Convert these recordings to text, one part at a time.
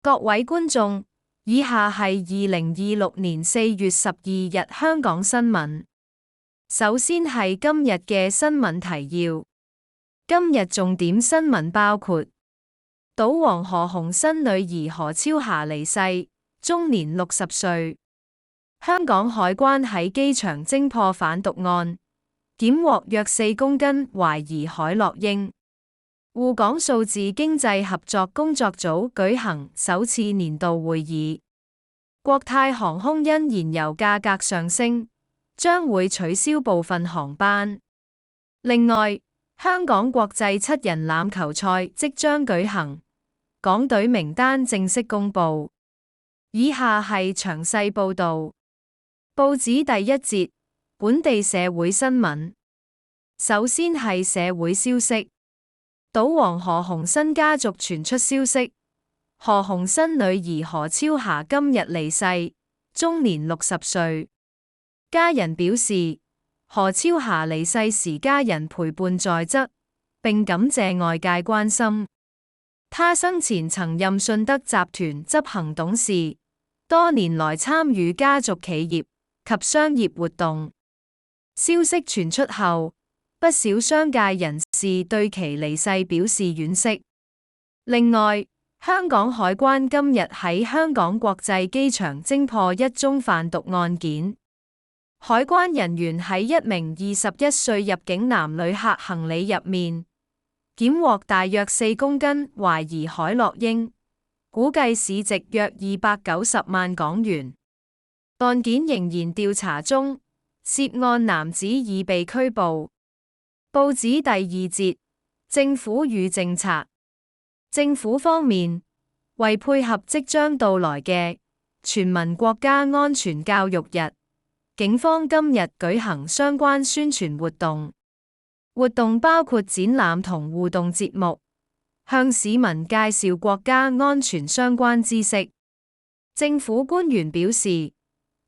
各位觀眾，以下係2026年4月12日香港新聞。首先係今日嘅新聞提要。今日重點新聞包括：賭王何鴻燊女兒何超霞離世，終年60歲；香港海關喺機場偵破販毒案，檢獲約4公斤懷疑海洛英。滬港數字經濟合作工作組舉行首次年度會議。國泰航空因燃油價格上升，將會取消部分航班。另外，香港國際7人欖球賽即將舉行，港隊名單正式公布。以下係詳細報道。報紙第一節，本地社會新聞。首先係社會消息。賭王何鴻燊家族傳出消息，何鴻燊女兒何超霞今日離世，終年60歲。家人表示，何超霞離世時家人陪伴在側，並感謝外界關心。她生前曾任信德集團執行董事，多年來參與家族企業及商業活動。消息傳出後，不少商界人士對其離世表示惋惜。另外，香港海關今日喺香港國際機場偵破一宗販毒案件。海關人員喺一名21歲入境男旅客行李入面，檢獲大約4公斤懷疑海洛英，估計市值約290萬港元。案件仍然調查中，涉案男子已被拘捕。報紙第二節，政府與政策。政府方面，為配合即將到來嘅全民國家安全教育日，警方今日舉行相關宣傳活動。活動包括展覽同互動節目，向市民介紹國家安全相關知識。政府官員表示，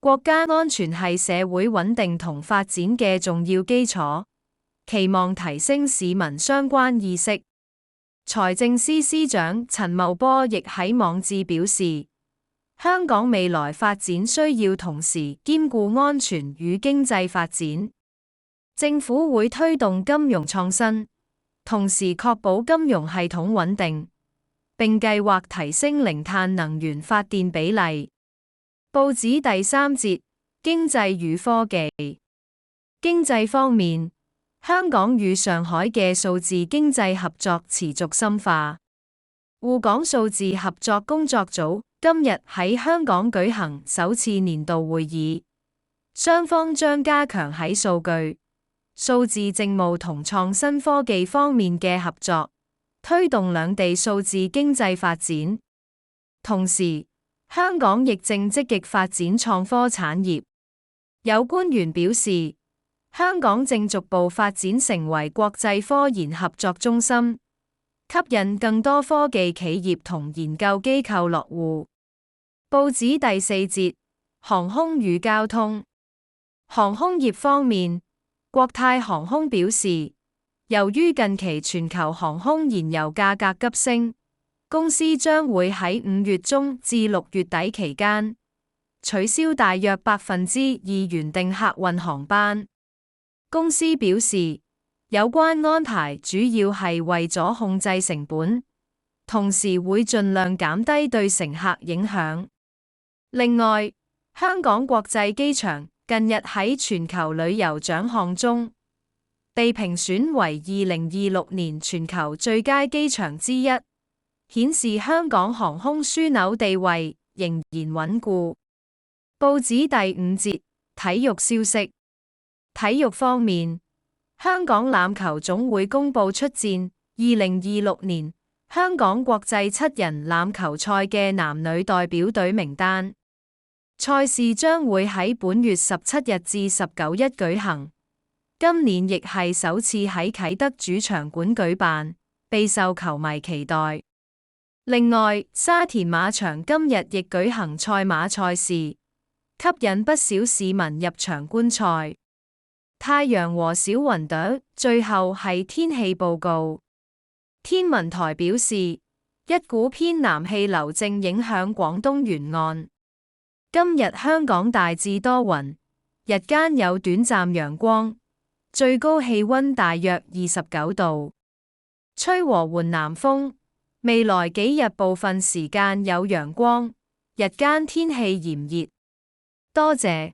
國家安全係社會穩定同發展嘅重要基礎，期望提升市民相關意識。財政司司長陳茂波亦喺網誌表示，香港未來發展需要同時兼顧安全與經濟發展。政府會推動金融創新，同時確保金融系統穩定，並計劃提升零碳能源發電比例。報紙第三節，經濟與科技。經濟方面，香港與上海嘅數字經濟合作持續深化。滬港數字合作工作組今日喺香港舉行首次年度會議，雙方將加強喺數據、數字政務同創新科技方面嘅合作，推動兩地數字經濟發展。同時，香港亦正積極發展創科產業。有官員表示，香港正逐步發展成為國際科研合作中心，吸引更多科技企業同研究機構落戶。報紙第四節，航空與交通。航空業方面，國泰航空表示，由於近期全球航空燃油價格急升，公司將會喺5月中至6月底期間取消大約2%原定客運航班。公司表示，有關安排主要係為咗控制成本，同時會盡量減低對乘客影響。另外，香港國際機場近日喺全球旅遊獎項中被評選為2026年全球最佳機場之一，顯示香港航空樞紐地位仍然穩固。報紙第五節，體育消息。體育方面，香港欖球總會公布出戰2026年香港國際7人欖球賽嘅男女代表隊名單。賽事將會喺本月17日至19日舉行，今年亦係首次喺啟德主場館舉辦，備受球迷期待。另外，沙田馬場今日亦舉行賽馬賽事，吸引不少市民入場觀賽。太陽和小雲朵，最後係天氣報告。天文台表示，一股偏南氣流正影響廣東沿岸。今日香港大致多雲，日間有短暫陽光，最高氣溫大約29度，吹和緩南風。未來幾日部分時間有陽光，日間天氣炎熱。多謝。